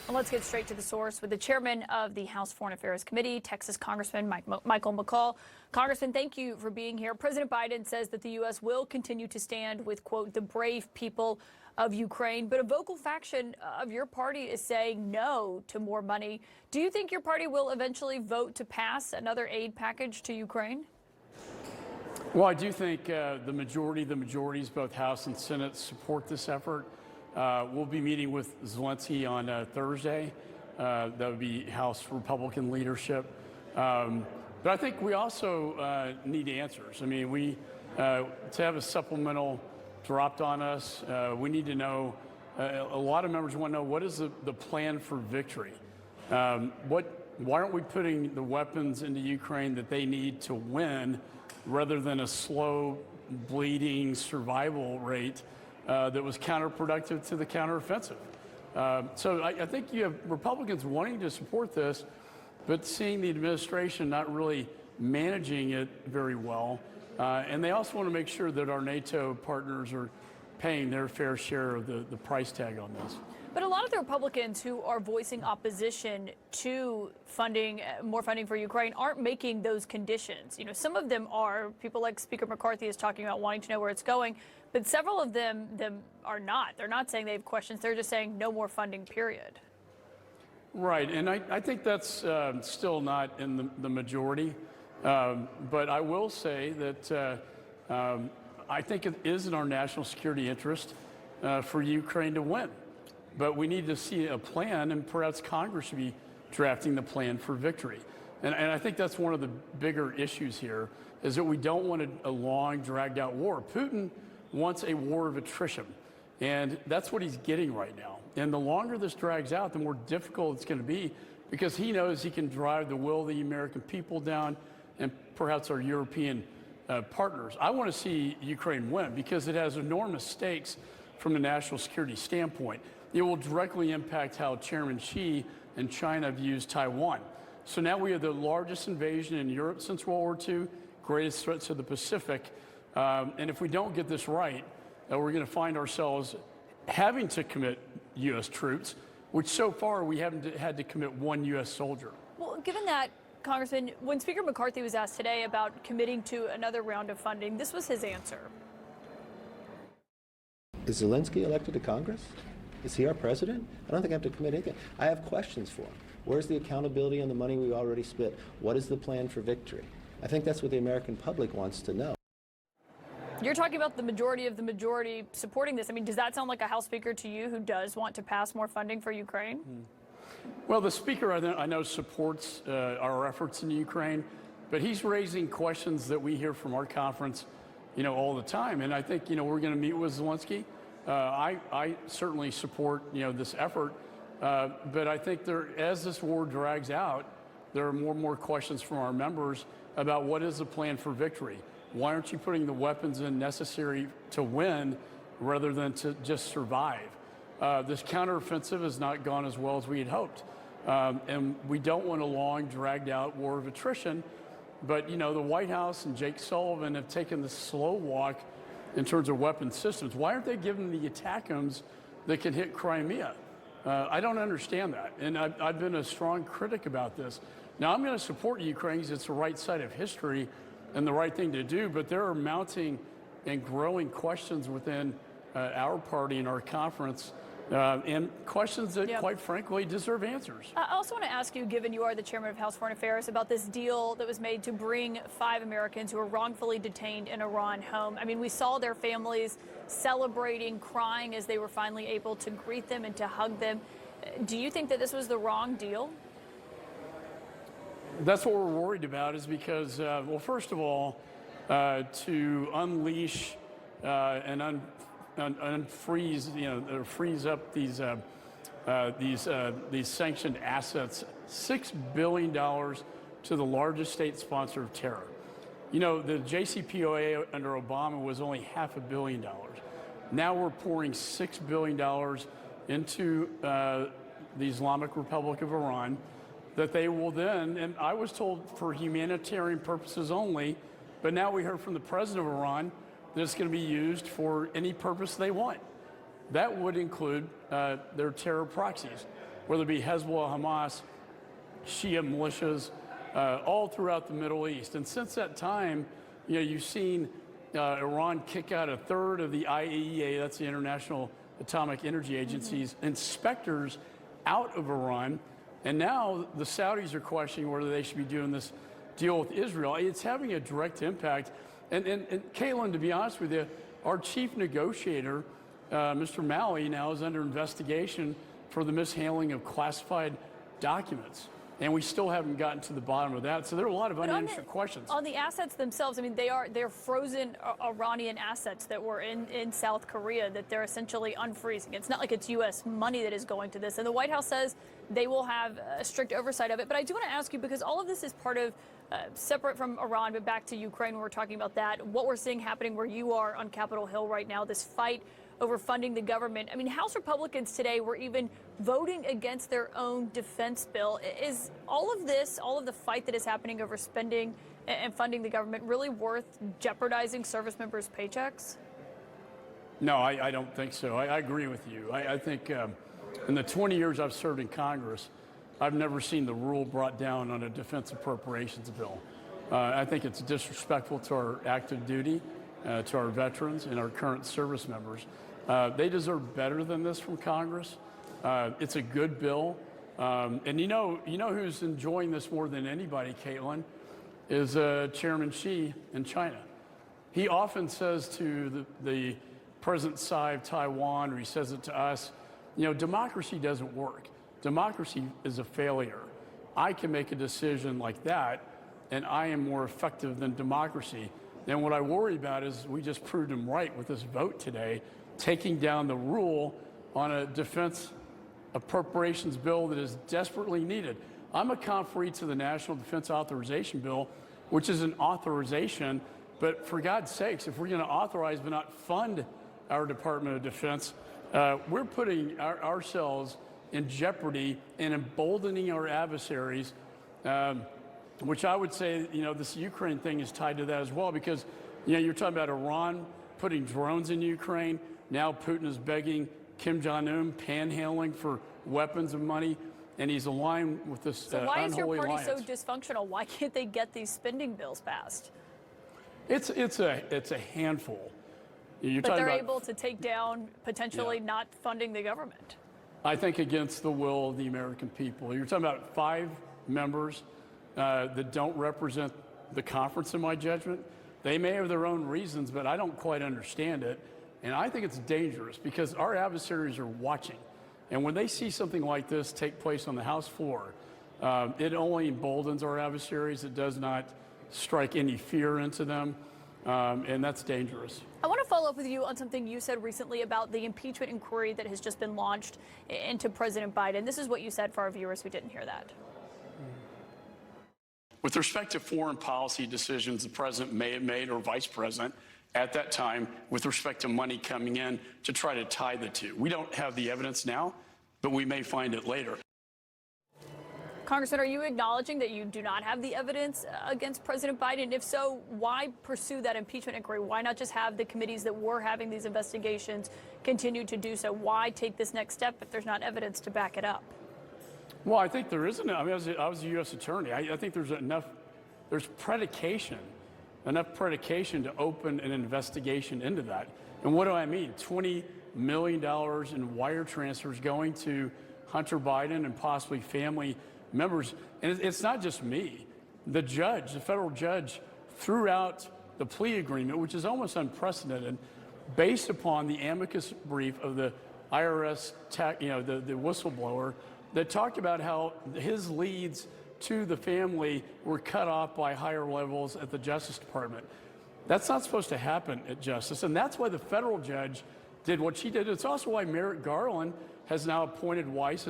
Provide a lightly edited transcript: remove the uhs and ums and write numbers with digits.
And let's get straight to the source with the chairman of the House Foreign Affairs Committee, Texas Congressman Michael McCaul. Congressman, thank you for being here. President Biden says that the U.S. will continue to stand with, quote, the brave people of Ukraine. But a vocal faction of your party is saying no to more money. Do you think your party will eventually vote to pass another aid package to Ukraine? Well, I do think the majorities, both House and Senate, support this effort. We'll be meeting with Zelensky on Thursday. That would be House Republican leadership. But I think we also need answers. I mean, to have a supplemental dropped on us, we need to know, a lot of members want to know, what is the plan for victory? Why aren't we putting the weapons into Ukraine that they need to win rather than a slow, bleeding survival rate that was counterproductive to the counteroffensive? So I think you have Republicans wanting to support this, but seeing the administration not really managing it very well. And they also want to make sure that our NATO partners are paying their fair share of the price tag on this. But a lot of the Republicans who are voicing opposition to funding, more funding for Ukraine, aren't making those conditions. You know, some of them are. People like Speaker McCarthy is talking about wanting to know where it's going, but several of them are not. They're not saying they have questions. They're just saying no more funding, period. Right, and I think that's still not in the majority. But I will say that I think it is in our national security interest for Ukraine to win. But we need to see a plan, and perhaps Congress should be drafting the plan for victory. And I think that's one of the bigger issues here, is that we don't want a long, dragged-out war. Putin wants a war of attrition, and that's what he's getting right now. And the longer this drags out, the more difficult it's going to be, because he knows he can drive the will of the American people down and perhaps our European partners. I want to see Ukraine win because it has enormous stakes from a national security standpoint. It will directly impact how Chairman Xi and China views Taiwan. So now we have the largest invasion in Europe since World War II, greatest threat to the Pacific. And if we don't get this right, we're going to find ourselves having to commit U.S. troops, which so far we haven't had to commit one U.S. soldier. Well, given that, Congressman, when Speaker McCarthy was asked today about committing to another round of funding, this was his answer. Is Zelensky elected to Congress? Is he our president? I don't think I have to commit anything. I have questions for him. Where's the accountability on the money we already spent? What is the plan for victory? I think that's what the American public wants to know. You're talking about the majority of the majority supporting this. I mean, does that sound like a House Speaker to you who does want to pass more funding for Ukraine? Well, the Speaker, I know, supports our efforts in Ukraine, but he's raising questions that we hear from our conference, all the time. And I think, we're going to meet with Zelensky. I certainly support, this effort, but I think as this war drags out, there are more and more questions from our members about what is the plan for victory. Why aren't you putting the weapons in necessary to win rather than to just survive? This counteroffensive has not gone as well as we had hoped, and we don't want a long, dragged-out war of attrition. But the White House and Jake Sullivan have taken the slow walk in terms of weapon systems. Why aren't they giving the ATACMS that can hit Crimea? I don't understand that, and I've been a strong critic about this. Now, I'm going to support Ukraine because it's the right side of history and the right thing to do, but there are mounting and growing questions within our party and our conference, and questions that, quite frankly, deserve answers. I also want to ask you, given you are the chairman of House Foreign Affairs, about this deal that was made to bring 5 Americans who were wrongfully detained in Iran home. I mean, we saw their families celebrating, crying as they were finally able to greet them and to hug them. Do you think that this was the wrong deal? That's what we're worried about, is because, well, first of all, to unleash and unfreeze, freeze up these sanctioned assets, $6 billion to the largest state sponsor of terror. The JCPOA under Obama was only $500 million. Now we're pouring $6 billion into the Islamic Republic of Iran, that they will then, and I was told for humanitarian purposes only, but now we heard from the president of Iran that it's going to be used for any purpose they want. That would include their terror proxies. whether it be Hezbollah, Hamas, Shia militias, all throughout the Middle East. And since that time, you've seen Iran kick out a third of the IAEA, that's the International Atomic Energy Agency's inspectors out of Iran. And now the Saudis are questioning whether they should be doing this deal with Israel. It's having a direct impact. And Caitlin, to be honest with you, our chief negotiator, Mr. Malley, now is under investigation for the mishandling of classified documents. And we still haven't gotten to the bottom of that. So there are a lot of unanswered questions. On the assets themselves, I mean, they're frozen Iranian assets that were in South Korea that they're essentially unfreezing. It's not like it's U.S. money that is going to this. And the White House says they will have a strict oversight of it. But I do want to ask you, because all of this is part of, separate from Iran, but back to Ukraine when we're talking about that, what we're seeing happening where you are on Capitol Hill right now, this fight over funding the government. I mean, House Republicans today were even voting against their own defense bill. Is all of this, all of the fight that is happening over spending and funding the government really worth jeopardizing service members' paychecks? No, I don't think so. I agree with you. I think in the 20 years I've served in Congress, I've never seen the rule brought down on a defense appropriations bill. I think it's disrespectful to our active duty, to our veterans and our current service members. They deserve better than this from Congress. It's a good bill. And you know who's enjoying this more than anybody, Caitlin, is Chairman Xi in China. He often says to the President Tsai of Taiwan, or he says it to us, democracy doesn't work. Democracy is a failure. I can make a decision like that, and I am more effective than democracy. And what I worry about is we just proved him right with this vote today, taking down the rule on a defense appropriations bill that is desperately needed. I'm a conferee to the National Defense Authorization Bill, which is an authorization, but for God's sakes, if we're going to authorize but not fund our Department of Defense, we're putting ourselves in jeopardy and emboldening our adversaries, which I would say, this Ukraine thing is tied to that as well, because, you're talking about Iran putting drones in Ukraine. Now Putin is begging Kim Jong-un, panhandling for weapons and money, and he's aligned with this So why is your unholy party alliance. so dysfunctional? Why can't they get these spending bills passed? It's a handful. You're But talking they're about, able to take down potentially not funding the government. I think, against the will of the American people. You're talking about 5 members that don't represent the conference, in my judgment. They may have their own reasons, but I don't quite understand it. And I think it's dangerous because our adversaries are watching. And when they see something like this take place on the House floor, it only emboldens our adversaries. It does not strike any fear into them. And that's dangerous. I want to follow up with you on something you said recently about the impeachment inquiry that has just been launched into President Biden. This is what you said for our viewers who didn't hear that. With respect to foreign policy decisions the president may have made, or vice president at that time, with respect to money coming in to try to tie the two. We don't have the evidence now, but we may find it later. Congressman, are you acknowledging that you do not have the evidence against President Biden? If so, why pursue that impeachment inquiry? Why not just have the committees that were having these investigations continue to do so? Why take this next step if there's not evidence to back it up? Well, I think there isn't. I mean, I was a U.S. attorney. I think there's there's enough predication to open an investigation into that. And what do I mean? $20 million in wire transfers going to Hunter Biden and possibly family members. And it's not just me. The judge, the federal judge, threw out the plea agreement, which is almost unprecedented, based upon the amicus brief of the IRS, the whistleblower, that talked about how his leads to the family were cut off by higher levels at the Justice Department. That's not supposed to happen at Justice, and that's why the federal judge did what she did. It's also why Merrick Garland has now appointed Weiss